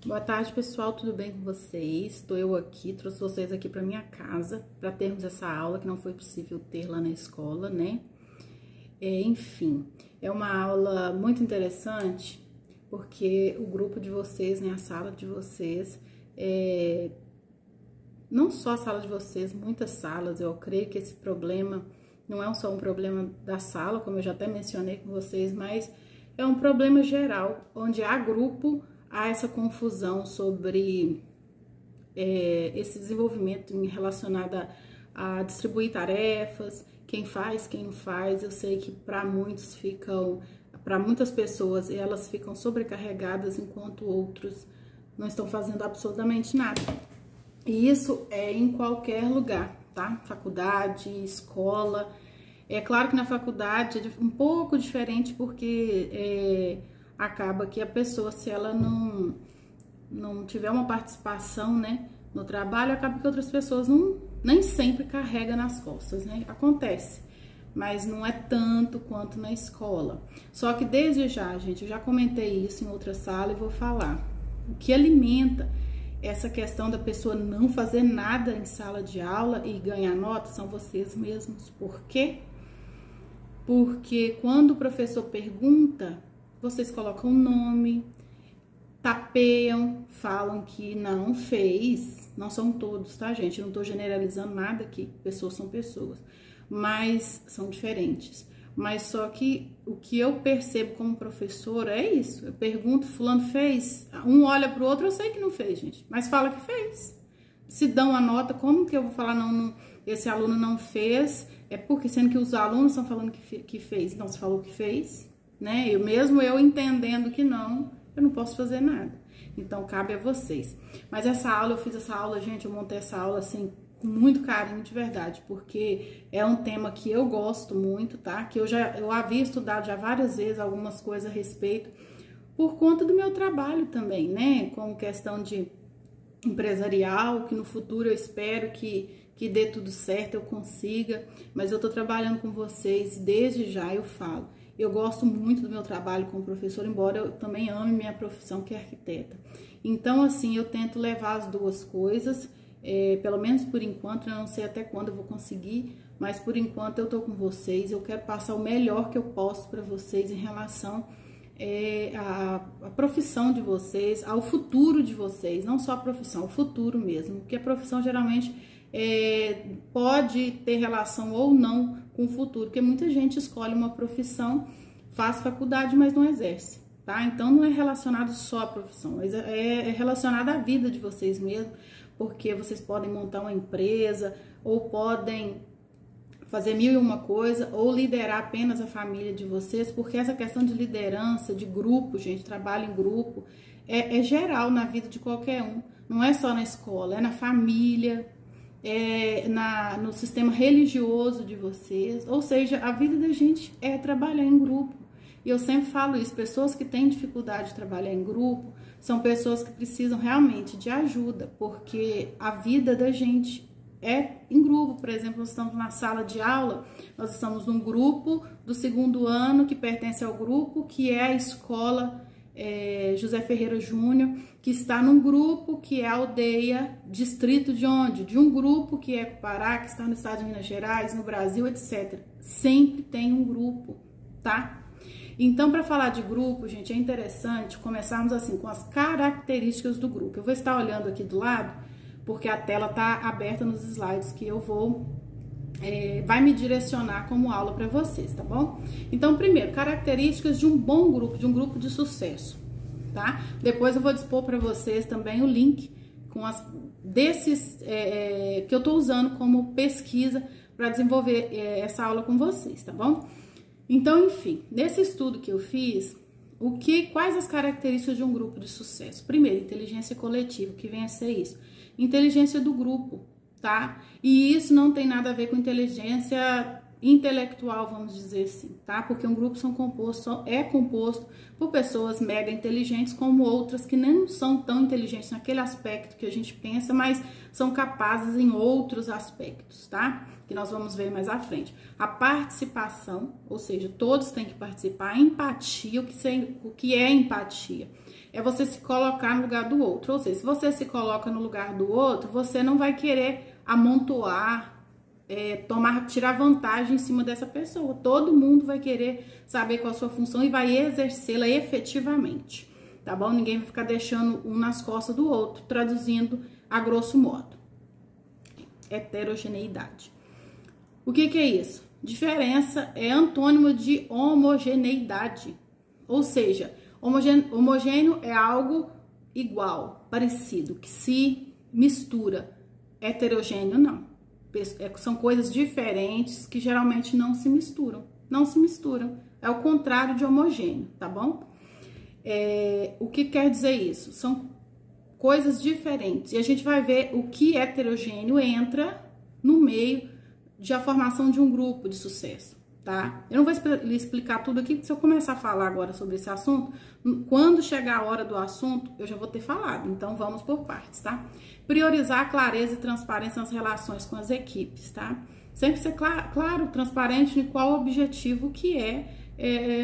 Boa tarde, pessoal, tudo bem com vocês? Estou eu aqui, trouxe vocês aqui para minha casa para termos essa aula que não foi possível ter lá na escola, né? Enfim, é uma aula muito interessante porque o grupo de vocês, né, a sala de vocês, não só a sala de vocês, muitas salas, eu creio que esse problema não é só um problema da sala, como eu já até mencionei com vocês, mas é um problema geral, onde há grupo, há essa confusão sobre esse desenvolvimento relacionado a distribuir tarefas, quem faz, quem não faz. Eu sei que para muitas pessoas, elas ficam sobrecarregadas, enquanto outros não estão fazendo absolutamente nada. E isso é em qualquer lugar, tá? Faculdade, escola. É claro que na faculdade é um pouco diferente, porque acaba que a pessoa, se ela não tiver uma participação, né, no trabalho, acaba que outras pessoas nem sempre carregam nas costas, né? Acontece, mas não é tanto quanto na escola. Só que desde já, gente, eu já comentei isso em outra sala e vou falar. O que alimenta essa questão da pessoa não fazer nada em sala de aula e ganhar nota são vocês mesmos. Por quê? Porque quando o professor pergunta, vocês colocam o nome, tapeiam, falam que não fez. Não são todos, tá, gente? Eu não tô generalizando nada aqui. Pessoas são pessoas, mas são diferentes. Mas só que o que eu percebo como professora é isso. Eu pergunto, fulano fez? Um olha pro outro, eu sei que não fez, gente, mas fala que fez. Se dão a nota, como que eu vou falar não, esse aluno não fez? É porque sendo que os alunos estão falando que fez. Então, se falou que fez, né? Eu entendendo que não, eu não posso fazer nada. Então, cabe a vocês. Mas eu fiz essa aula, gente, eu montei essa aula assim com muito carinho, de verdade, porque é um tema que eu gosto muito, tá? Que eu havia estudado já várias vezes algumas coisas a respeito, por conta do meu trabalho também, né? Com questão de empresarial, que no futuro eu espero que dê tudo certo, eu consiga, mas eu tô trabalhando com vocês, desde já eu falo. Eu gosto muito do meu trabalho como professor, embora eu também ame minha profissão, que é arquiteta. Então, assim, eu tento levar as duas coisas, pelo menos por enquanto, eu não sei até quando eu vou conseguir, mas por enquanto eu tô com vocês, eu quero passar o melhor que eu posso para vocês em relação à profissão de vocês, ao futuro de vocês, não só a profissão, o futuro mesmo, porque a profissão geralmente pode ter relação ou não com o futuro, porque muita gente escolhe uma profissão, faz faculdade, mas não exerce, tá? Então não é relacionado só à profissão, mas é relacionado à vida de vocês mesmo, porque vocês podem montar uma empresa, ou podem fazer mil e uma coisa, ou liderar apenas a família de vocês, porque essa questão de liderança, de grupo, gente, trabalho em grupo, é geral na vida de qualquer um, não é só na escola, é na família, no sistema religioso de vocês, ou seja, a vida da gente é trabalhar em grupo. E eu sempre falo isso, pessoas que têm dificuldade de trabalhar em grupo são pessoas que precisam realmente de ajuda, porque a vida da gente é em grupo. Por exemplo, nós estamos na sala de aula, nós estamos num grupo do 2º ano que pertence ao grupo que é a escola José Ferreira Júnior, que está num grupo que é a aldeia, distrito de onde? De um grupo que é Pará, que está no estado de Minas Gerais, no Brasil, etc. Sempre tem um grupo, tá? Então, para falar de grupo, gente, é interessante começarmos assim com as características do grupo. Eu vou estar olhando aqui do lado, porque a tela tá aberta nos slides que eu vai me direcionar como aula para vocês, tá bom? Então, primeiro, características de um bom grupo, de um grupo de sucesso, tá? Depois eu vou dispor para vocês também o link com desses que eu tô usando como pesquisa para desenvolver essa aula com vocês, tá bom? Então, enfim, nesse estudo que eu fiz, quais as características de um grupo de sucesso? Primeiro, inteligência coletiva, que vem a ser isso. Inteligência do grupo, tá? E isso não tem nada a ver com inteligência intelectual, vamos dizer assim, tá? Porque um grupo é composto por pessoas mega inteligentes, como outras que nem são tão inteligentes naquele aspecto que a gente pensa, mas são capazes em outros aspectos, tá? Que nós vamos ver mais à frente. A participação, ou seja, todos têm que participar. A empatia, o que é empatia? é você se colocar no lugar do outro. Ou seja, se você se coloca no lugar do outro, você não vai querer amontoar, tirar vantagem em cima dessa pessoa. Todo mundo vai querer saber qual a sua função e vai exercê-la efetivamente, tá bom? Ninguém vai ficar deixando um nas costas do outro, traduzindo a grosso modo. Heterogeneidade. O que é isso? Diferença é antônimo de homogeneidade. Ou seja, homogêneo é algo igual, parecido, que se mistura. Heterogêneo não. São coisas diferentes que geralmente não se misturam. Não se misturam. É o contrário de homogêneo, tá bom? O que quer dizer isso? São coisas diferentes. E a gente vai ver o que heterogêneo entra no meio da formação de um grupo de sucesso, tá? Eu não vou lhe explicar tudo aqui, porque se eu começar a falar agora sobre esse assunto, quando chegar a hora do assunto, eu já vou ter falado. Então, vamos por partes, tá? Priorizar a clareza e transparência nas relações com as equipes, tá? Sempre ser claro, transparente em qual objetivo que é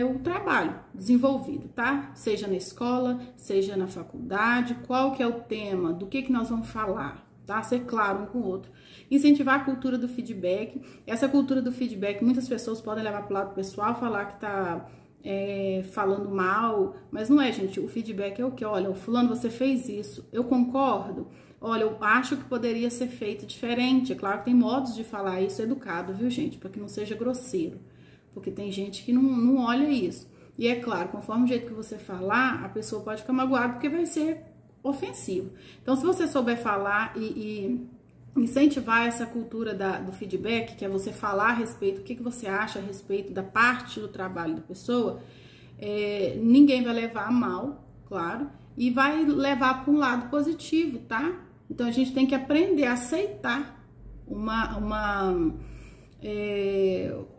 o trabalho desenvolvido, tá? Seja na escola, seja na faculdade, qual que é o tema, do que nós vamos falar, tá? Ser claro um com o outro. Incentivar a cultura do feedback. Essa cultura do feedback, muitas pessoas podem levar para o lado pessoal, falar que tá falando mal, mas não é, gente. O feedback é o que? Olha, fulano, você fez isso, eu concordo. Olha, eu acho que poderia ser feito diferente. É claro que tem modos de falar isso educado, viu, gente? Para que não seja grosseiro. Porque tem gente que não olha isso. E é claro, conforme o jeito que você falar, a pessoa pode ficar magoada porque vai ser ofensivo. Então, se você souber falar e incentivar essa cultura do feedback, que é você falar a respeito do que você acha a respeito da parte do trabalho da pessoa, ninguém vai levar a mal, claro, e vai levar para um lado positivo, tá? Então, a gente tem que aprender a aceitar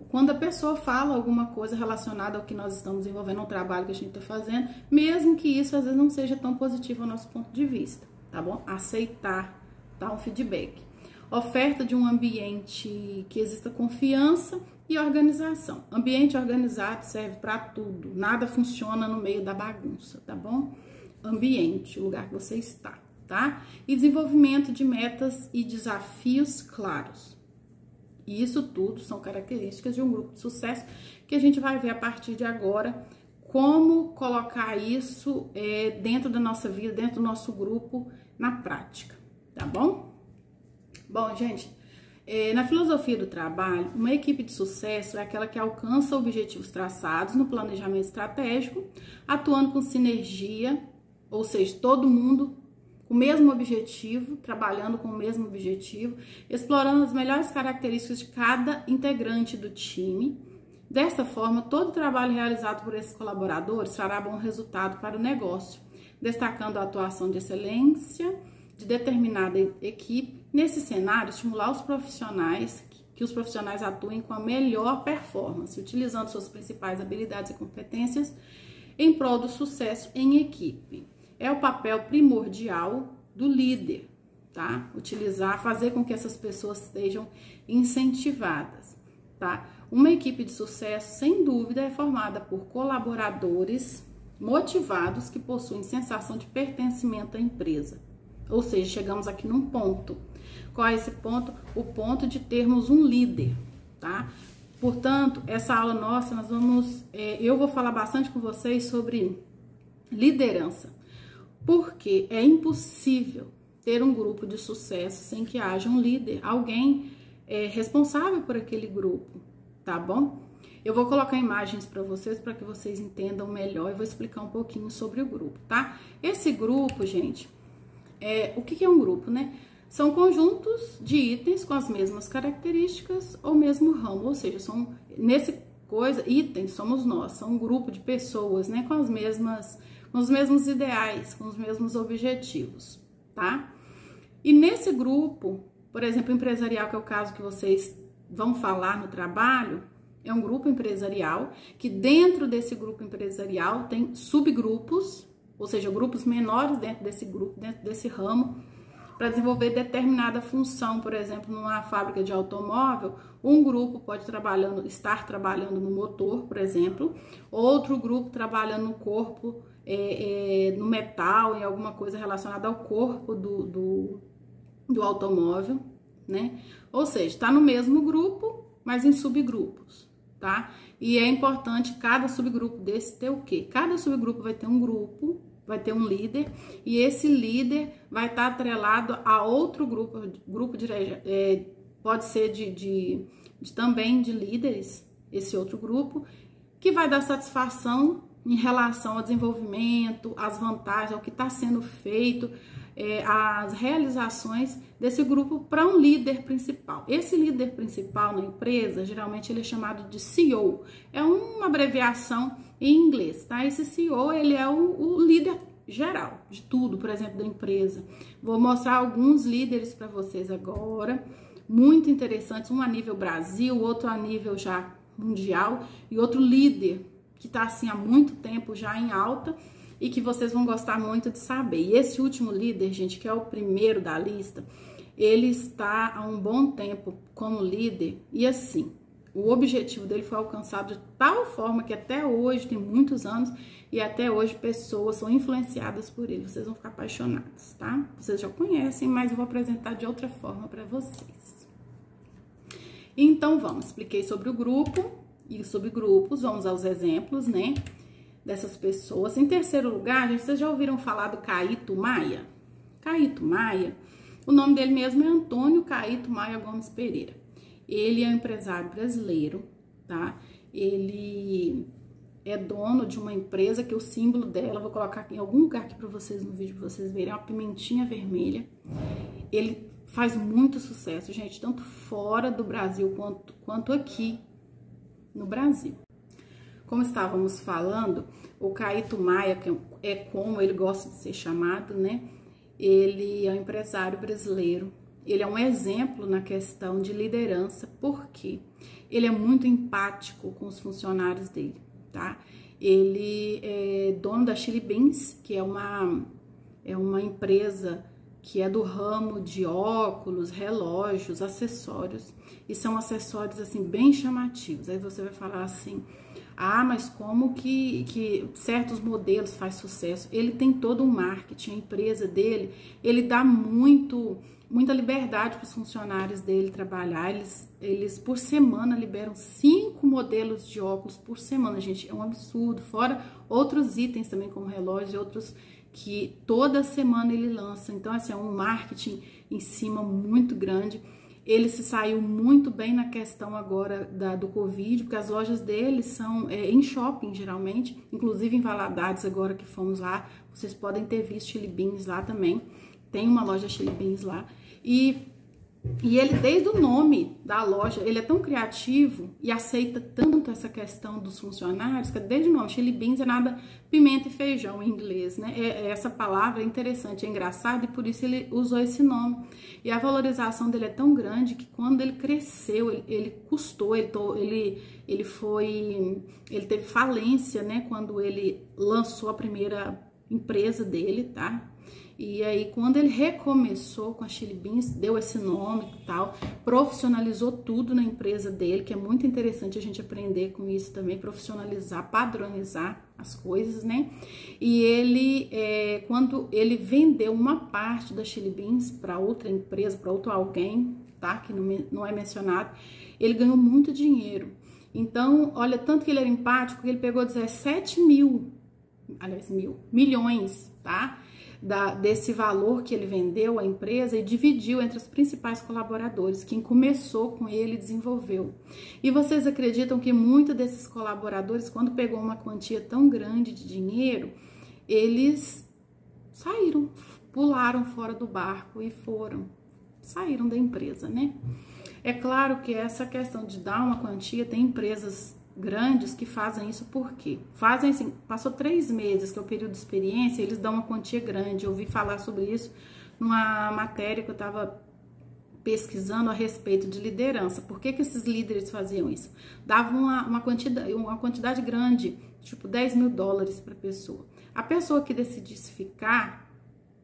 quando a pessoa fala alguma coisa relacionada ao que nós estamos desenvolvendo, um trabalho que a gente está fazendo, mesmo que isso às vezes não seja tão positivo ao nosso ponto de vista, tá bom? Aceitar, tá? Um feedback. Oferta de um ambiente que exista confiança e organização. Ambiente organizado serve para tudo, nada funciona no meio da bagunça, tá bom? Ambiente, o lugar que você está, tá? E desenvolvimento de metas e desafios claros. E isso tudo são características de um grupo de sucesso que a gente vai ver a partir de agora como colocar isso dentro da nossa vida, dentro do nosso grupo, na prática, tá bom? Bom, gente, na filosofia do trabalho, uma equipe de sucesso é aquela que alcança objetivos traçados no planejamento estratégico, atuando com sinergia, ou seja, todo mundo o mesmo objetivo, trabalhando com o mesmo objetivo, explorando as melhores características de cada integrante do time. Dessa forma, todo o trabalho realizado por esses colaboradores trará bom resultado para o negócio, destacando a atuação de excelência de determinada equipe. Nesse cenário, estimular os profissionais, que os profissionais atuem com a melhor performance, utilizando suas principais habilidades e competências em prol do sucesso em equipe. É o papel primordial do líder, tá? Fazer com que essas pessoas sejam incentivadas, tá? Uma equipe de sucesso, sem dúvida, é formada por colaboradores motivados que possuem sensação de pertencimento à empresa. Ou seja, chegamos aqui num ponto. Qual é esse ponto? O ponto de termos um líder, tá? Portanto, essa aula nossa, eu vou falar bastante com vocês sobre liderança. Porque é impossível ter um grupo de sucesso sem que haja um líder, alguém responsável por aquele grupo, tá bom? Eu vou colocar imagens para vocês para que vocês entendam melhor e vou explicar um pouquinho sobre o grupo, tá? Esse grupo, gente, o que é um grupo, né? São conjuntos de itens com as mesmas características ou mesmo ramo, ou seja, itens somos nós, são um grupo de pessoas, né, com os mesmos ideais, com os mesmos objetivos, tá? E nesse grupo, por exemplo, empresarial, que é o caso que vocês vão falar no trabalho, é um grupo empresarial que dentro desse grupo empresarial tem subgrupos, ou seja, grupos menores dentro desse grupo, dentro desse ramo, para desenvolver determinada função. Por exemplo, numa fábrica de automóvel, um grupo pode estar trabalhando no motor, por exemplo, outro grupo trabalhando no corpo no metal, em alguma coisa relacionada ao corpo do automóvel, né? Ou seja, está no mesmo grupo, mas em subgrupos, tá? E é importante cada subgrupo desse ter o quê? Cada subgrupo vai ter um grupo, vai ter um líder, e esse líder vai estar atrelado a outro grupo de pode ser também de líderes, esse outro grupo, que vai dar satisfação em relação ao desenvolvimento, às vantagens, ao que está sendo feito, as realizações desse grupo para um líder principal. Esse líder principal na empresa, geralmente ele é chamado de CEO, é uma abreviação em inglês, tá? Esse CEO, ele é o líder geral de tudo, por exemplo, da empresa. Vou mostrar alguns líderes para vocês agora, muito interessantes, um a nível Brasil, outro a nível já mundial e outro líder que está assim há muito tempo já em alta e que vocês vão gostar muito de saber. E esse último líder, gente, que é o primeiro da lista, ele está há um bom tempo como líder e assim, o objetivo dele foi alcançado de tal forma que até hoje, tem muitos anos, e até hoje pessoas são influenciadas por ele. Vocês vão ficar apaixonados, tá? Vocês já conhecem, mas eu vou apresentar de outra forma para vocês. Então, vamos, expliquei sobre o grupo e subgrupos, vamos aos exemplos, né, dessas pessoas. Em terceiro lugar, gente, vocês já ouviram falar do Caíto Maia? Caíto Maia, o nome dele mesmo é Antônio Caíto Maia Gomes Pereira. Ele é um empresário brasileiro, tá? Ele é dono de uma empresa que o símbolo dela, vou colocar aqui em algum lugar aqui para vocês no vídeo, para vocês verem, é uma pimentinha vermelha. Ele faz muito sucesso, gente, tanto fora do Brasil quanto aqui no Brasil. Como estávamos falando, o Caíto Maia, que é como ele gosta de ser chamado, né? Ele é um empresário brasileiro. Ele é um exemplo na questão de liderança, porque ele é muito empático com os funcionários dele, tá? Ele é dono da Chili Beans, que é uma empresa que é do ramo de óculos, relógios, acessórios, e são acessórios assim bem chamativos. Aí você vai falar assim: ah, mas como que certos modelos faz sucesso? Ele tem todo um marketing, a empresa dele, ele dá muita liberdade para os funcionários dele trabalhar. Eles por semana liberam 5 modelos de óculos por semana, gente, é um absurdo, fora outros itens também como relógios e outros que toda semana ele lança. Então, assim, é um marketing em cima muito grande. Ele se saiu muito bem na questão agora do Covid, porque as lojas dele são em shopping, geralmente, inclusive em Valadares, agora que fomos lá, vocês podem ter visto Chili Beans lá também, tem uma loja Chili Beans lá, e ele, desde o nome da loja, ele é tão criativo e aceita tanto essa questão dos funcionários, que desde o nome, Chili Beans é nada pimenta e feijão em inglês, né? Essa palavra é interessante, é engraçada, e por isso ele usou esse nome. E a valorização dele é tão grande que quando ele cresceu, ele custou, ele teve falência, né? Quando ele lançou a primeira empresa dele, tá? E aí, quando ele recomeçou com a Chili Beans, deu esse nome e tal, profissionalizou tudo na empresa dele, que é muito interessante a gente aprender com isso também, profissionalizar, padronizar as coisas, né? E ele, quando ele vendeu uma parte da Chili Beans para outra empresa, para outro alguém, tá? Que não é mencionado, ele ganhou muito dinheiro. Então, olha, tanto que ele era empático, que ele pegou 17 milhões, tá? Desse valor que ele vendeu à empresa e dividiu entre os principais colaboradores, quem começou com ele e desenvolveu. E vocês acreditam que muitos desses colaboradores, quando pegou uma quantia tão grande de dinheiro, eles saíram, pularam fora do barco e saíram da empresa, né? É claro que essa questão de dar uma quantia, tem empresas grandes que fazem isso. Por quê? Fazem assim, passou 3 meses, que é o período de experiência, eles dão uma quantia grande. Eu ouvi falar sobre isso numa matéria que eu estava pesquisando a respeito de liderança. Por que esses líderes faziam isso? Davam uma quantidade grande, tipo $10 mil para a pessoa. A pessoa que decidisse ficar,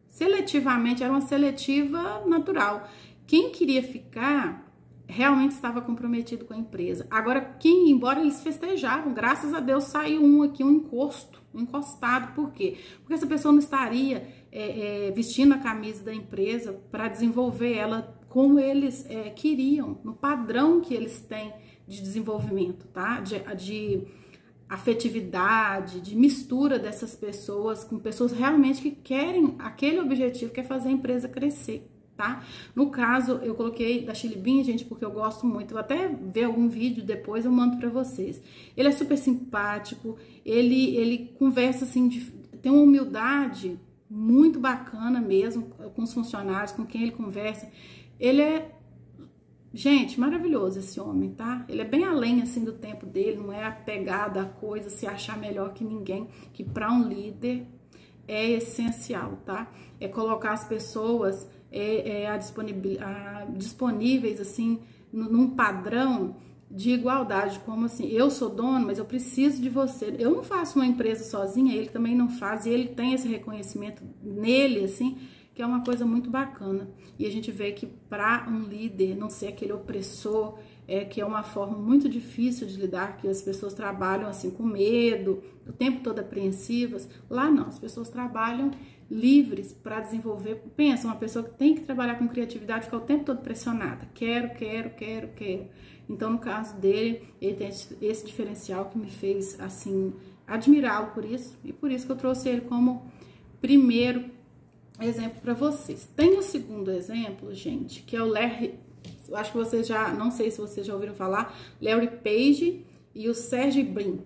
seletivamente, era uma seletiva natural. Quem queria ficar realmente estava comprometido com a empresa. Agora, quem, embora eles festejavam, graças a Deus saiu um aqui, um encostado. Por quê? Porque essa pessoa não estaria vestindo a camisa da empresa para desenvolver ela como eles queriam, no padrão que eles têm de desenvolvimento, tá? De afetividade, de mistura dessas pessoas com pessoas realmente que querem aquele objetivo, que é fazer a empresa crescer. Tá? No caso, eu coloquei da Chili Bean, gente, porque eu gosto muito. Eu até ver algum vídeo depois, eu mando pra vocês. Ele é super simpático, ele conversa assim, tem uma humildade muito bacana mesmo com os funcionários, com quem ele conversa. Ele é, gente, maravilhoso esse homem, tá? Ele é bem além, assim, do tempo dele, não é apegado a coisa, se achar melhor que ninguém, que para um líder é essencial, tá? É colocar as pessoas disponíveis, assim, num padrão de igualdade, como assim, eu sou dono, mas eu preciso de você. Eu não faço uma empresa sozinha, ele também não faz, e ele tem esse reconhecimento nele, assim, que é uma coisa muito bacana. E a gente vê que para um líder não ser aquele opressor, que é uma forma muito difícil de lidar, que as pessoas trabalham assim com medo, o tempo todo apreensivas. Lá não, as pessoas trabalham livres para desenvolver. Pensa, uma pessoa que tem que trabalhar com criatividade fica o tempo todo pressionada. Quero. Então, no caso dele, ele tem esse diferencial que me fez, assim, admirá-lo por isso. E por isso que eu trouxe ele como primeiro exemplo para vocês. Tem o segundo exemplo, gente, que é o Larry. Eu acho que vocês já, não sei se vocês já ouviram falar, Larry Page e o Sergey Brin,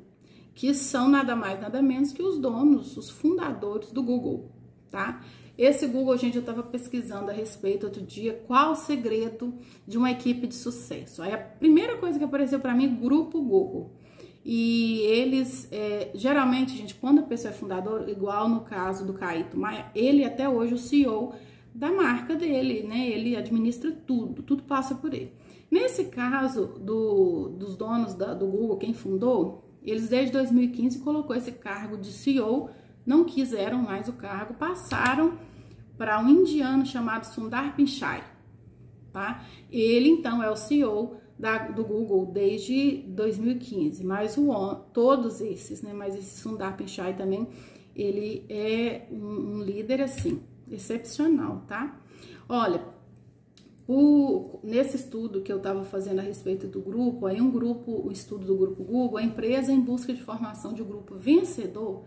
que são nada mais, nada menos que os donos, os fundadores do Google, tá? Esse Google, gente, eu tava pesquisando a respeito outro dia, qual o segredo de uma equipe de sucesso. Aí a primeira coisa que apareceu para mim, Grupo Google. E eles, geralmente, gente, quando a pessoa é fundador, igual no caso do Caíto Maia, ele até hoje é o CEO da marca dele, né? Ele administra tudo passa por ele. Nesse caso dos donos do Google, quem fundou, eles desde 2015 colocou esse cargo de CEO, não quiseram mais o cargo, passaram para um indiano chamado Sundar Pichai, tá? Ele então é o CEO do Google desde 2015, mas todos esses, né? Mas esse Sundar Pichai também, ele é um líder assim, excepcional, tá? Olha, nesse estudo que eu estava fazendo a respeito do grupo, aí o estudo do Grupo Google, a empresa em busca de formação de um grupo vencedor,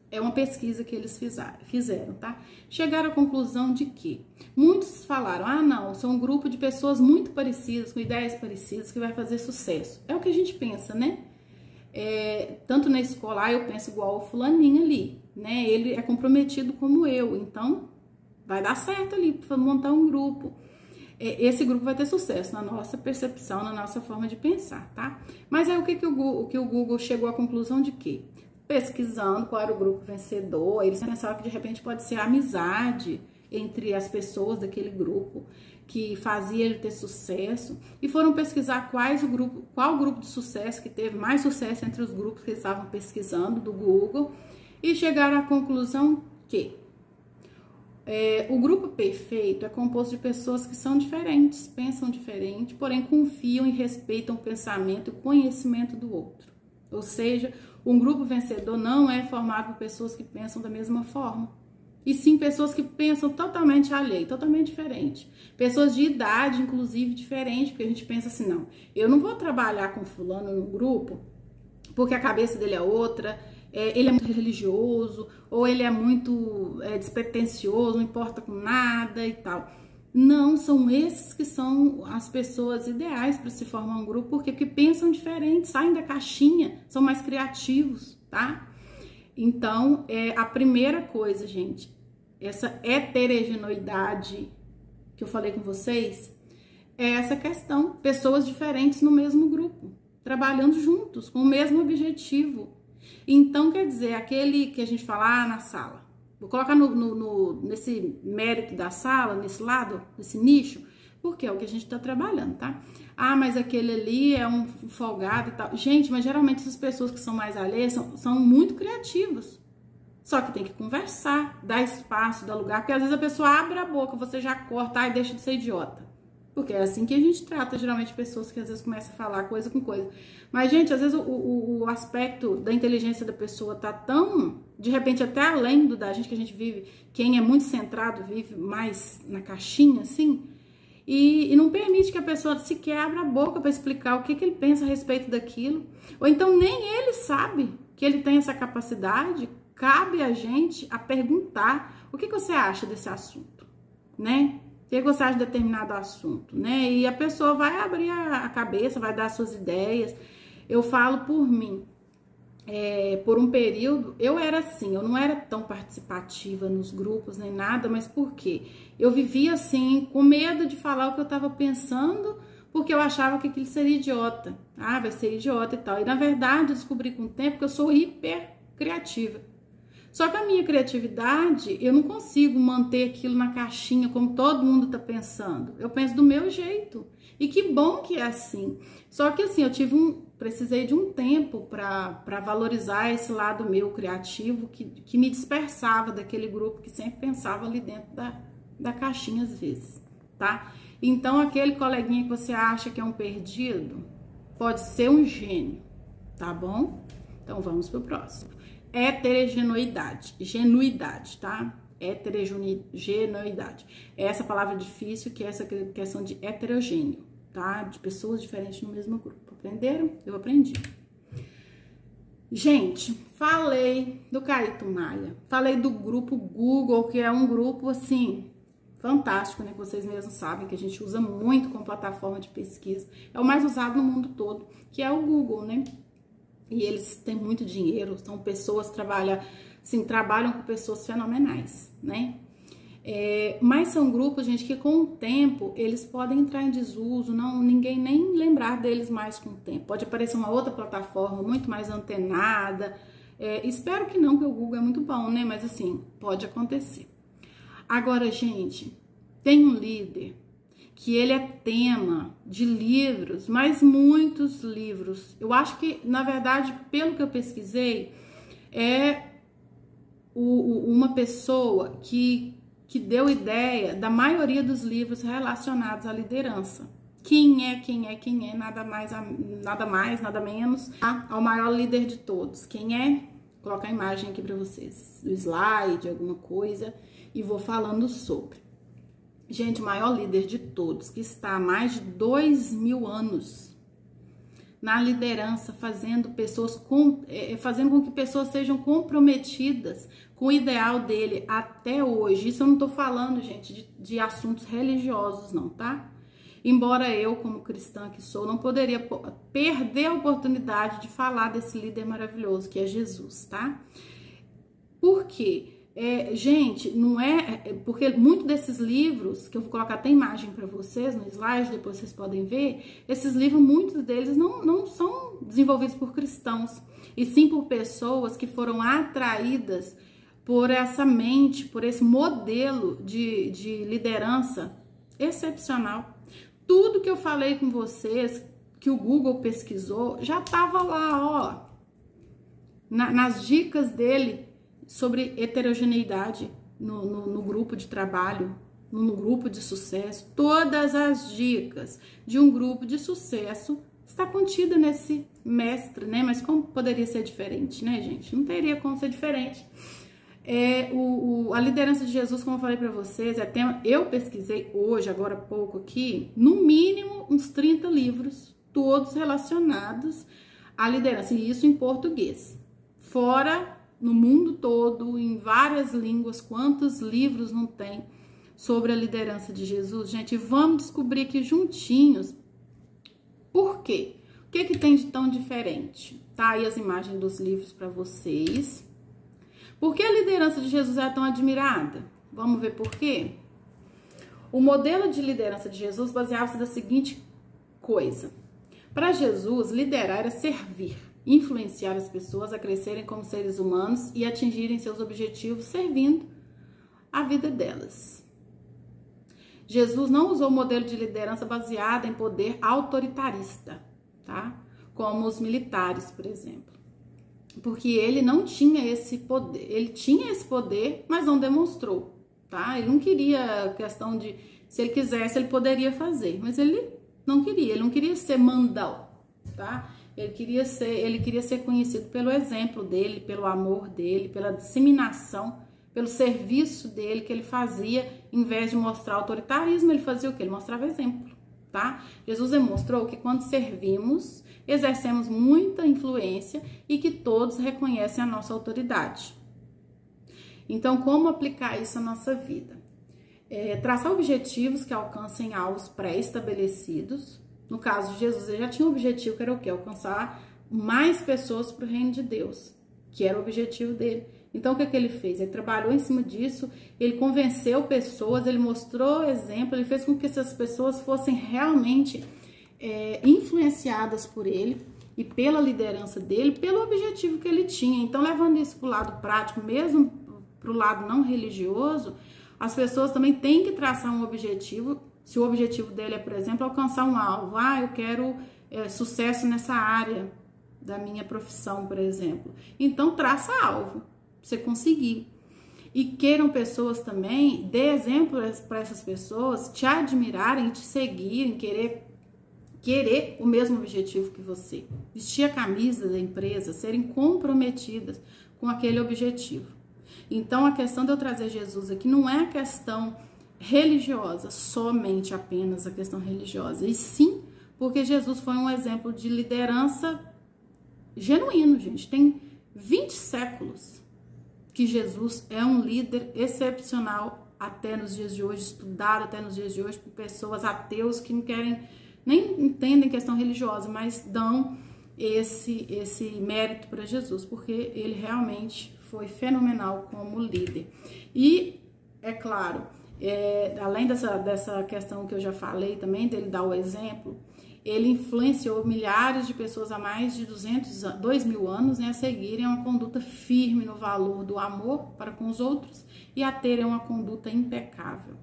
é uma pesquisa que eles fizeram, tá? Chegaram à conclusão de que muitos falaram, não, são um grupo de pessoas muito parecidas, com ideias parecidas, que vai fazer sucesso. É o que a gente pensa, né? Tanto na escola, eu penso igual o fulaninho ali, né? Ele é comprometido como eu, então vai dar certo ali para montar um grupo. Esse grupo vai ter sucesso na nossa percepção, na nossa forma de pensar, tá? Mas aí o que o Google chegou à conclusão de quê? Pesquisando qual era o grupo vencedor, eles pensaram que de repente pode ser a amizade entre as pessoas daquele grupo que fazia ele ter sucesso, e foram pesquisar qual grupo de sucesso que teve mais sucesso entre os grupos que eles estavam pesquisando do Google, e chegaram à conclusão que o grupo perfeito é composto de pessoas que são diferentes, pensam diferente, porém confiam e respeitam o pensamento e o conhecimento do outro. Ou seja, um grupo vencedor não é formado por pessoas que pensam da mesma forma, e sim pessoas que pensam totalmente alheio, totalmente diferente. Pessoas de idade, inclusive, diferente, porque a gente pensa assim, não, eu não vou trabalhar com fulano no grupo porque a cabeça dele é outra, ele é muito religioso, ou ele é muito despretensioso, não importa com nada e tal. Não, são esses que são as pessoas ideais para se formar um grupo, porque pensam diferente, saem da caixinha, são mais criativos, tá? Então, a primeira coisa, gente, essa heterogeneidade que eu falei com vocês, é essa questão, pessoas diferentes no mesmo grupo, trabalhando juntos, com o mesmo objetivo. Então, quer dizer, aquele que a gente fala na sala, vou colocar nesse mérito da sala, nesse lado, nesse nicho, porque é o que a gente tá trabalhando, tá? Mas aquele ali é um folgado e tal. Gente, mas geralmente essas pessoas que são mais alheias são muito criativas. Só que tem que conversar, dar espaço, dar lugar, porque às vezes a pessoa abre a boca, você já corta e deixa de ser idiota. Porque é assim que a gente trata, geralmente, pessoas que às vezes começam a falar coisa com coisa. Mas, gente, às vezes o aspecto da inteligência da pessoa tá tão, de repente, até além do da gente, que a gente vive, quem é muito centrado vive mais na caixinha, assim, e não permite que a pessoa sequer abra a boca para explicar o que ele pensa a respeito daquilo. Ou então nem ele sabe que ele tem essa capacidade. Cabe a gente a perguntar o que você acha desse assunto, né? O que você acha de determinado assunto, né? E a pessoa vai abrir a cabeça, vai dar suas ideias. Eu falo por mim. Por um período, eu era assim, eu não era tão participativa nos grupos nem nada, mas por quê? Eu vivia assim, com medo de falar o que eu estava pensando, porque eu achava que aquilo seria idiota. Ah, vai ser idiota e tal. E na verdade, eu descobri com o tempo que eu sou hiper criativa. Só que a minha criatividade, eu não consigo manter aquilo na caixinha como todo mundo tá pensando. Eu penso do meu jeito. E que bom que é assim. Só que assim, precisei de um tempo para valorizar esse lado meu criativo que me dispersava daquele grupo que sempre pensava ali dentro da caixinha às vezes, tá? Então, aquele coleguinha que você acha que é um perdido, pode ser um gênio, tá bom? Então, vamos pro próximo. Heterogeneidade, genuidade, tá? Heterogeneidade. É essa palavra difícil, que é essa questão de heterogêneo, tá? De pessoas diferentes no mesmo grupo. Aprenderam? Eu aprendi. Gente, falei do Caíto Maia, falei do grupo Google, que é um grupo, assim, fantástico, né? Que vocês mesmos sabem que a gente usa muito como plataforma de pesquisa. É o mais usado no mundo todo, que é o Google, né? E eles têm muito dinheiro, são pessoas que trabalham com pessoas fenomenais, né? Mas são grupos, gente, que com o tempo eles podem entrar em desuso, ninguém nem lembrar deles mais com o tempo. Pode aparecer uma outra plataforma muito mais antenada. Espero que não, porque o Google é muito bom, né? Mas assim, pode acontecer. Agora, gente, tem um líder que ele é tema de livros, mas muitos livros. Eu acho que, na verdade, pelo que eu pesquisei, é uma pessoa que deu ideia da maioria dos livros relacionados à liderança. Quem é, nada mais, nada menos, tá? Ao maior líder de todos. Quem é? Vou colocar a imagem aqui para vocês, do slide, alguma coisa, e vou falando sobre. Gente, o maior líder de todos, que está há mais de 2000 anos na liderança, fazendo com que pessoas sejam comprometidas com o ideal dele até hoje. Isso eu não tô falando, gente, de assuntos religiosos, não, tá? Embora eu, como cristã que sou, não poderia perder a oportunidade de falar desse líder maravilhoso que é Jesus, tá? Por quê? Gente, não porque muito desses livros, que eu vou colocar até imagem para vocês no slide, depois vocês podem ver, esses livros, muitos deles não são desenvolvidos por cristãos, e sim por pessoas que foram atraídas por essa mente, por esse modelo de liderança excepcional. Tudo que eu falei com vocês, que o Google pesquisou, já estava lá, ó, nas dicas dele, sobre heterogeneidade no grupo de trabalho, no grupo de sucesso. Todas as dicas de um grupo de sucesso está contida nesse mestre, né? Mas como poderia ser diferente, né, gente? Não teria como ser diferente. A liderança de Jesus, como eu falei para vocês, é tema. Eu pesquisei hoje, agora há pouco aqui, no mínimo uns 30 livros, todos relacionados à liderança, e isso em português. Fora no mundo todo, em várias línguas, quantos livros não tem sobre a liderança de Jesus? Gente, vamos descobrir aqui juntinhos por quê? O que tem de tão diferente? Tá aí as imagens dos livros para vocês. Por que a liderança de Jesus é tão admirada? Vamos ver por quê? O modelo de liderança de Jesus baseava-se da seguinte coisa. Para Jesus, liderar era servir, influenciar as pessoas a crescerem como seres humanos e atingirem seus objetivos servindo a vida delas. Jesus não usou o modelo de liderança baseado em poder autoritarista, tá? Como os militares, por exemplo. Porque ele não tinha esse poder. Ele tinha esse poder, mas não demonstrou, tá? Ele não queria questão de Se ele quisesse, ele poderia fazer, mas ele não queria ser mandão, tá? Ele queria ser conhecido pelo exemplo dele, pelo amor dele, pela disseminação, pelo serviço dele que ele fazia. Em vez de mostrar autoritarismo, ele fazia o quê? Ele mostrava exemplo, tá? Jesus demonstrou que quando servimos, exercemos muita influência e que todos reconhecem a nossa autoridade. Então, como aplicar isso à nossa vida? Traçar objetivos que alcancem alvos pré-estabelecidos. No caso de Jesus, ele já tinha um objetivo que era o quê? Alcançar mais pessoas para o reino de Deus, que era o objetivo dele. Então, o que ele fez? Ele trabalhou em cima disso, ele convenceu pessoas, ele mostrou exemplo, ele fez com que essas pessoas fossem realmente influenciadas por ele e pela liderança dele, pelo objetivo que ele tinha. Então, levando isso para o lado prático, mesmo para o lado não religioso, as pessoas também têm que traçar um objetivo. Se o objetivo dele é, por exemplo, alcançar um alvo, eu quero sucesso nessa área da minha profissão, por exemplo. Então, traça alvo, pra você conseguir. E queiram pessoas também, dê exemplo para essas pessoas te admirarem, te seguirem, querer o mesmo objetivo que você. Vestir a camisa da empresa, serem comprometidas com aquele objetivo. Então, a questão de eu trazer Jesus aqui não é a questão religiosa, somente apenas a questão religiosa, e sim porque Jesus foi um exemplo de liderança genuíno, gente. Tem 20 séculos que Jesus é um líder excepcional até nos dias de hoje, estudado até nos dias de hoje por pessoas ateus que não querem, nem entendem questão religiosa, mas dão esse mérito para Jesus, porque ele realmente foi fenomenal como líder. E, é claro, além dessa questão que eu já falei também, dele dar o exemplo, ele influenciou milhares de pessoas há mais de 2.000 anos, né, a seguirem uma conduta firme no valor do amor para com os outros e a terem uma conduta impecável.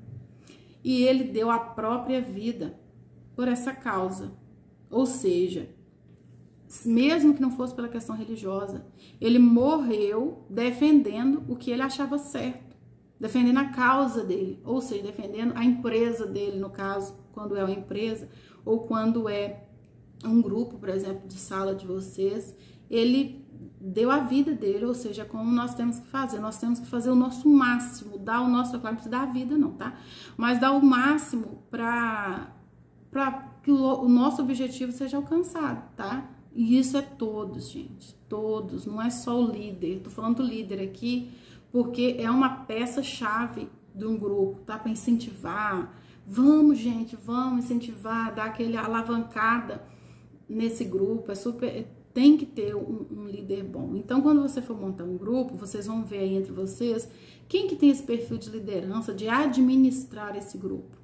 E ele deu a própria vida por essa causa, ou seja, mesmo que não fosse pela questão religiosa, ele morreu defendendo o que ele achava certo, defendendo a causa dele, ou seja, defendendo a empresa dele, no caso, quando é uma empresa, ou quando é um grupo, por exemplo, de sala de vocês, ele deu a vida dele, ou seja, como nós temos que fazer o nosso máximo, dar o nosso, claro, não precisa dar a vida não, tá? Mas dar o máximo para que o nosso objetivo seja alcançado, tá? E isso é todos, gente, todos, não é só o líder. Tô falando do líder aqui porque é uma peça-chave de um grupo, tá? Para incentivar. Vamos, gente, vamos incentivar, dar aquela alavancada nesse grupo. Tem que ter um líder bom. Então, quando você for montar um grupo, vocês vão ver aí entre vocês quem que tem esse perfil de liderança, de administrar esse grupo.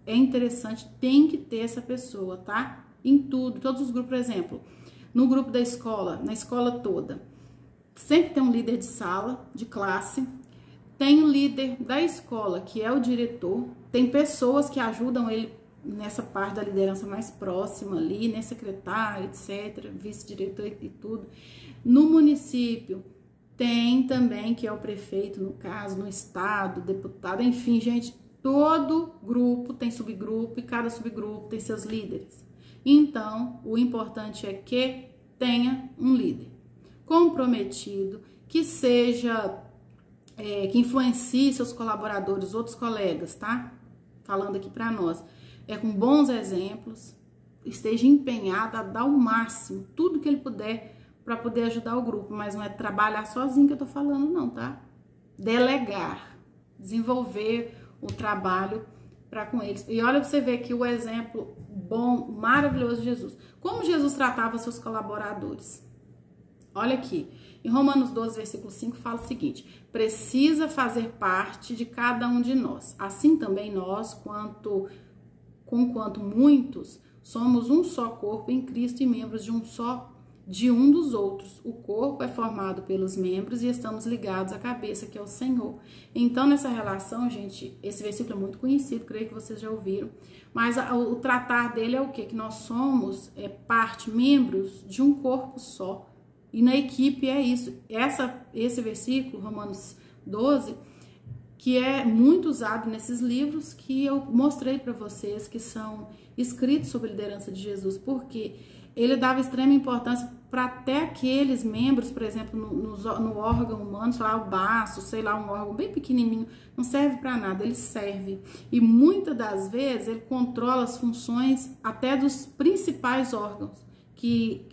É interessante, tem que ter essa pessoa, tá? Em tudo, todos os grupos, por exemplo, no grupo da escola, na escola toda, sempre tem um líder de sala, de classe, tem o líder da escola, que é o diretor, tem pessoas que ajudam ele nessa parte da liderança mais próxima ali, né, secretário, etc, vice-diretor e tudo. No município, tem também, que é o prefeito, no caso, no estado, deputado, enfim, gente, todo grupo tem subgrupo e cada subgrupo tem seus líderes. Então, o importante é que tenha um líder comprometido, que seja, que influencie seus colaboradores, outros colegas, tá? Falando aqui para nós, com bons exemplos, esteja empenhado a dar o máximo, tudo que ele puder para poder ajudar o grupo, mas não é trabalhar sozinho que eu tô falando não, tá? Delegar, desenvolver o trabalho para com eles. E olha pra você ver aqui o exemplo bom, maravilhoso de Jesus. Como Jesus tratava seus colaboradores. Olha aqui, em Romanos 12, versículo 5, fala o seguinte: precisa fazer parte de cada um de nós. Assim também nós, conquanto muitos, somos um só corpo em Cristo e membros de um dos outros. O corpo é formado pelos membros e estamos ligados à cabeça, que é o Senhor. Então, nessa relação, gente, esse versículo é muito conhecido, creio que vocês já ouviram, mas o tratar dele é o quê? Que nós somos membros de um corpo só. E na equipe é isso. Esse versículo, Romanos 12, que é muito usado nesses livros que eu mostrei para vocês, que são escritos sobre a liderança de Jesus, porque ele dava extrema importância para até aqueles membros, por exemplo, no órgão humano, sei lá, o baço, sei lá, um órgão bem pequenininho, não serve para nada, ele serve. E muitas das vezes ele controla as funções até dos principais órgãos que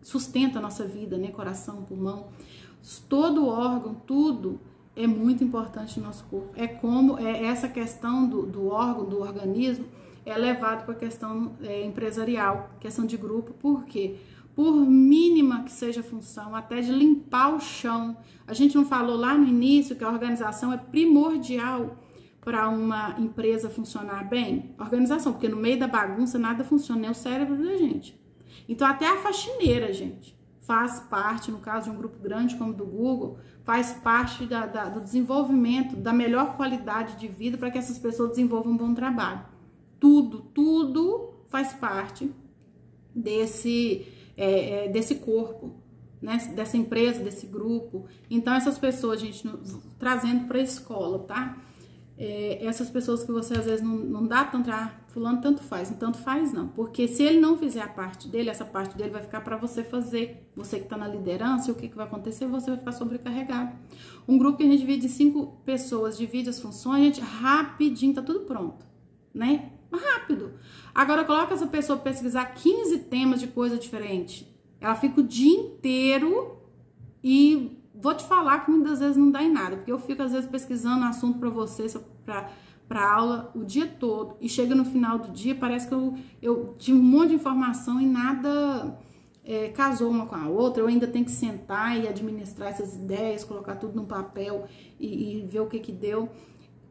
sustenta a nossa vida, né? Coração, pulmão, todo órgão, tudo é muito importante no nosso corpo. É como essa questão do órgão, do organismo, é levado para a questão empresarial, questão de grupo. Por quê? Por mínima que seja a função, até de limpar o chão. A gente não falou lá no início que a organização é primordial para uma empresa funcionar bem? Organização, porque no meio da bagunça nada funciona, nem o cérebro da gente. Então até a faxineira, gente, faz parte, no caso de um grupo grande como o do Google, faz parte do desenvolvimento, da melhor qualidade de vida para que essas pessoas desenvolvam um bom trabalho. Tudo faz parte desse corpo, né? Dessa empresa, desse grupo. Então essas pessoas, gente, trazendo para a escola, tá? Essas pessoas que você às vezes não dá tanto, fulano tanto faz não, porque se ele não fizer a parte dele, essa parte dele vai ficar para você fazer, você que tá na liderança, e o que vai acontecer? Você vai ficar sobrecarregado. Um grupo que a gente divide em 5 pessoas, divide as funções, a gente rapidinho, tá tudo pronto, né? Rápido. Agora coloca essa pessoa para pesquisar 15 temas de coisa diferente, ela fica o dia inteiro e vou te falar que muitas vezes não dá em nada, porque eu fico às vezes pesquisando assunto para vocês, para aula o dia todo, e chega no final do dia, parece que eu tinha um monte de informação e nada casou uma com a outra. Eu ainda tenho que sentar e administrar essas ideias, colocar tudo num papel e ver o que deu.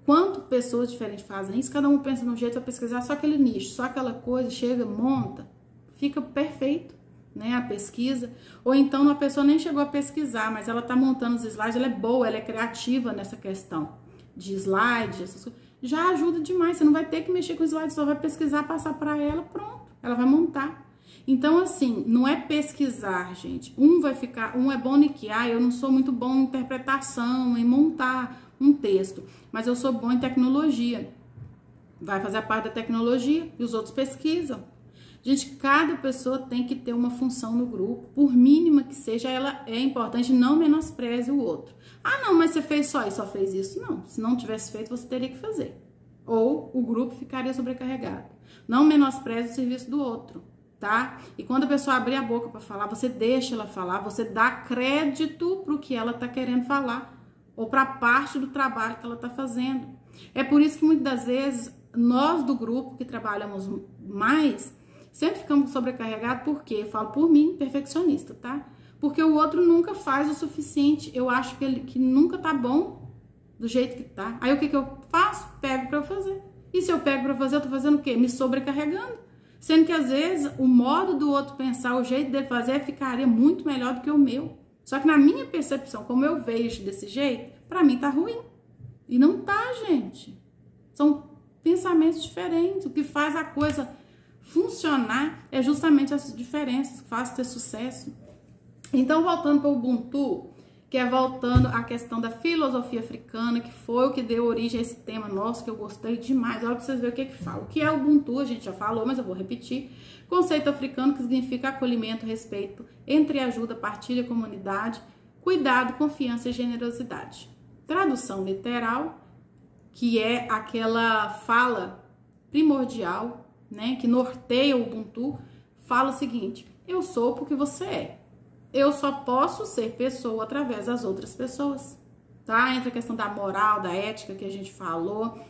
Quanto pessoas diferentes fazem isso, cada um pensa de um jeito, vai pesquisar só aquele nicho, só aquela coisa, chega, monta, fica perfeito, né, a pesquisa. Ou então a pessoa nem chegou a pesquisar, mas ela tá montando os slides, ela é boa, ela é criativa nessa questão de slide, essas coisas. Já ajuda demais, você não vai ter que mexer com o slide, só vai pesquisar, passar para ela, pronto, ela vai montar. Então assim, não é pesquisar, gente, um é bom niquear, eu não sou muito bom em interpretação, em montar um texto, mas eu sou bom em tecnologia, vai fazer a parte da tecnologia e os outros pesquisam. Gente, cada pessoa tem que ter uma função no grupo, por mínima que seja, ela é importante, não menospreze o outro. Ah, não, mas você fez só isso, só fez isso? Não, se não tivesse feito, você teria que fazer. Ou o grupo ficaria sobrecarregado. Não menospreze o serviço do outro, tá? E quando a pessoa abrir a boca para falar, você deixa ela falar, você dá crédito pro que ela tá querendo falar, ou para parte do trabalho que ela tá fazendo. É por isso que muitas das vezes, nós do grupo que trabalhamos mais, sempre ficamos sobrecarregados, porque eu falo por mim, perfeccionista, tá? Porque o outro nunca faz o suficiente. Eu acho que nunca tá bom do jeito que tá. Aí o que eu faço? Pego pra eu fazer. E se eu pego pra fazer, eu tô fazendo o quê? Me sobrecarregando. Sendo que às vezes o modo do outro pensar, o jeito dele fazer, ficaria muito melhor do que o meu. Só que na minha percepção, como eu vejo desse jeito, pra mim tá ruim. E não tá, gente. São pensamentos diferentes. O que faz a coisa funcionar é justamente as diferenças que fazem ter sucesso. Então, voltando para o Ubuntu, que é voltando à questão da filosofia africana, que foi o que deu origem a esse tema nosso, que eu gostei demais. Olha para vocês verem o que fala. O que é o Ubuntu, a gente já falou, mas eu vou repetir. Conceito africano que significa acolhimento, respeito, entreajuda, partilha, comunidade, cuidado, confiança e generosidade. Tradução literal, que é aquela fala primordial, né, que norteia o Ubuntu, fala o seguinte: eu sou porque você é. Eu só posso ser pessoa através das outras pessoas, tá? Entra a questão da moral, da ética que a gente falou,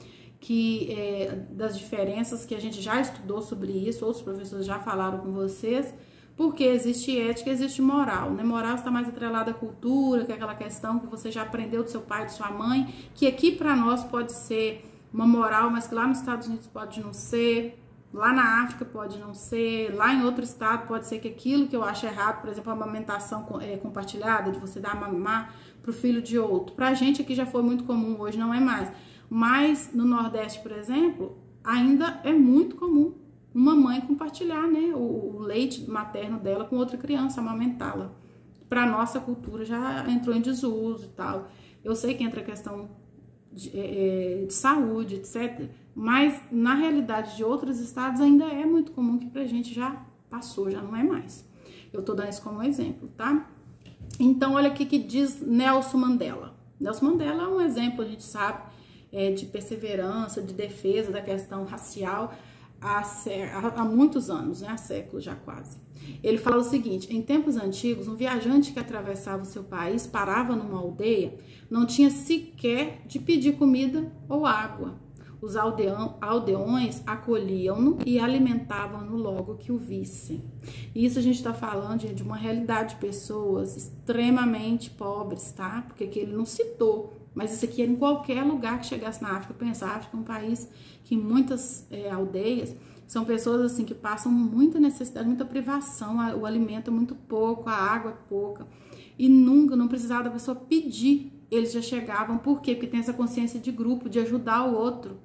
das diferenças que a gente já estudou sobre isso, outros professores já falaram com vocês, porque existe ética, existe moral, né? Moral está mais atrelada à cultura, que é aquela questão que você já aprendeu do seu pai, de sua mãe, que aqui para nós pode ser uma moral, mas que lá nos Estados Unidos pode não ser. Lá na África pode não ser, lá em outro estado pode ser que aquilo que eu acho errado, por exemplo, a amamentação compartilhada, de você dar mamar para o filho de outro. Pra gente aqui já foi muito comum, hoje não é mais. Mas no Nordeste, por exemplo, ainda é muito comum uma mãe compartilhar, né, o leite materno dela com outra criança, amamentá-la. Pra nossa cultura já entrou em desuso e tal. Eu sei que entra a questão de saúde, etc. Mas na realidade de outros estados ainda é muito comum, que pra gente já passou, já não é mais. Eu tô dando isso como exemplo, tá? Então, olha aqui que diz Nelson Mandela. Nelson Mandela é um exemplo, a gente sabe, de perseverança, de defesa da questão racial há muitos anos, né? Há séculos já quase. Ele fala o seguinte: em tempos antigos, um viajante que atravessava o seu país, parava numa aldeia, não tinha sequer de pedir comida ou água. Os aldeões acolhiam-no e alimentavam-no logo que o vissem. Isso a gente está falando, gente, de uma realidade de pessoas extremamente pobres, tá? Porque aqui ele não citou, mas isso aqui é em qualquer lugar que chegasse na África. Pensa, a África é um país que muitas aldeias são pessoas assim que passam muita necessidade, muita privação, o alimento é muito pouco, a água é pouca, e nunca, não precisava da pessoa pedir, eles já chegavam. Por quê? Porque tem essa consciência de grupo, de ajudar o outro,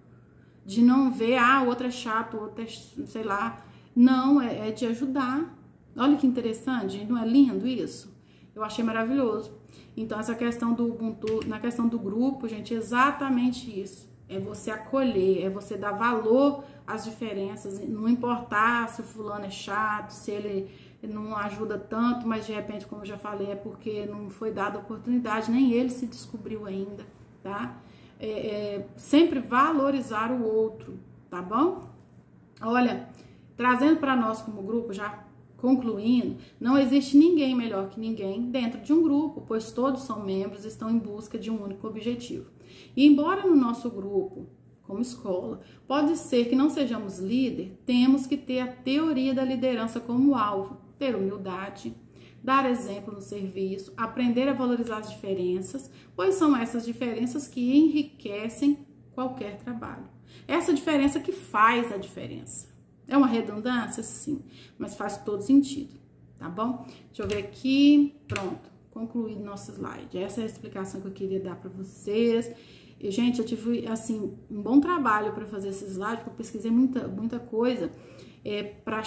de não ver, o outro é chato, o outro é, sei lá, não, é de ajudar. Olha que interessante, gente, não é lindo isso? Eu achei maravilhoso. Então, essa questão do Ubuntu, na questão do grupo, gente, é exatamente isso. É você acolher, é você dar valor às diferenças, não importar se o fulano é chato, se ele não ajuda tanto, mas de repente, como eu já falei, é porque não foi dada oportunidade, nem ele se descobriu ainda, tá? Sempre valorizar o outro, tá bom? Olha, trazendo para nós como grupo, já concluindo, não existe ninguém melhor que ninguém dentro de um grupo, pois todos são membros e estão em busca de um único objetivo. E embora no nosso grupo, como escola, pode ser que não sejamos líder, temos que ter a teoria da liderança como alvo, ter humildade, dar exemplo no serviço, aprender a valorizar as diferenças, pois são essas diferenças que enriquecem qualquer trabalho. Essa diferença que faz a diferença. É uma redundância? Sim, mas faz todo sentido, tá bom? Deixa eu ver aqui, pronto, concluído nosso slide. Essa é a explicação que eu queria dar para vocês. E, gente, eu tive, assim, um bom trabalho para fazer esse slide, porque eu pesquisei muita coisa para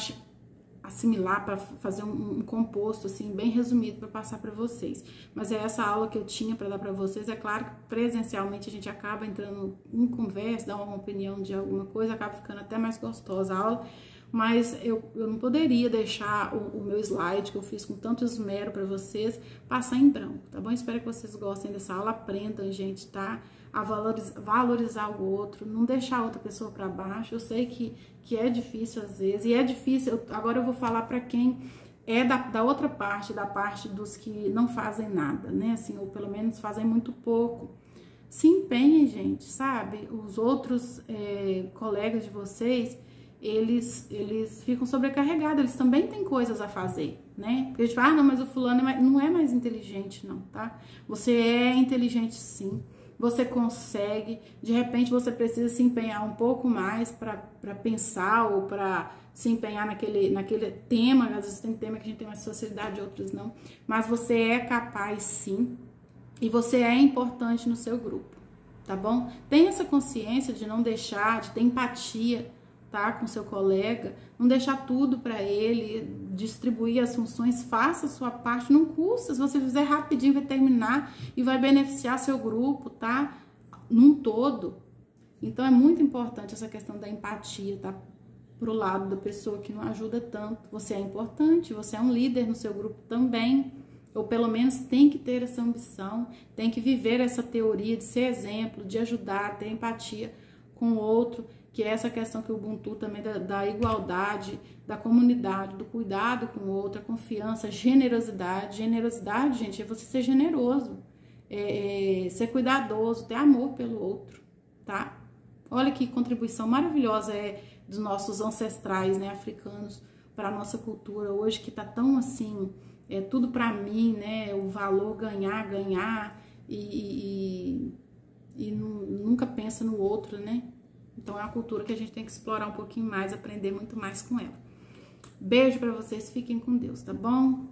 assimilar, para fazer um composto, assim, bem resumido para passar para vocês. Mas é essa aula que eu tinha para dar para vocês. É claro que presencialmente a gente acaba entrando em conversa, dá uma opinião de alguma coisa, acaba ficando até mais gostosa a aula, mas eu não poderia deixar o meu slide, que eu fiz com tanto esmero para vocês, passar em branco, tá bom? Espero que vocês gostem dessa aula, aprendam, gente, tá? A valorizar o outro, não deixar a outra pessoa para baixo. Eu sei que é difícil às vezes, e é difícil. Agora eu vou falar para quem é da outra parte, da parte dos que não fazem nada, né? Assim, ou pelo menos fazem muito pouco. Se empenhem, gente, sabe? Os outros colegas de vocês, eles ficam sobrecarregados, eles também têm coisas a fazer, né? Porque a gente fala, não, mas o fulano não é mais inteligente, não, tá? Você é inteligente, sim. Você consegue, de repente você precisa se empenhar um pouco mais para pensar ou para se empenhar naquele tema. Às vezes tem tema que a gente tem mais facilidade, outros não, mas você é capaz, sim, e você é importante no seu grupo, tá bom? Tenha essa consciência de não deixar, de ter empatia, tá, com seu colega, não deixar tudo para ele, distribuir as funções, faça a sua parte, não custa, se você fizer rapidinho vai terminar e vai beneficiar seu grupo, tá, num todo. Então é muito importante essa questão da empatia, tá, pro lado da pessoa que não ajuda tanto. Você é importante, você é um líder no seu grupo também, ou pelo menos tem que ter essa ambição, tem que viver essa teoria de ser exemplo, de ajudar, ter empatia com o outro, que é essa questão que o Ubuntu também da igualdade, da comunidade, do cuidado com o outro, a confiança, generosidade. Generosidade, gente, é você ser generoso, ser cuidadoso, ter amor pelo outro, tá? Olha que contribuição maravilhosa dos nossos ancestrais, né, africanos, para a nossa cultura hoje, que tá tão assim, tudo para mim, né, o valor ganhar e nunca pensa no outro, né? Então é uma cultura que a gente tem que explorar um pouquinho mais, aprender muito mais com ela. Beijo para vocês, fiquem com Deus, tá bom?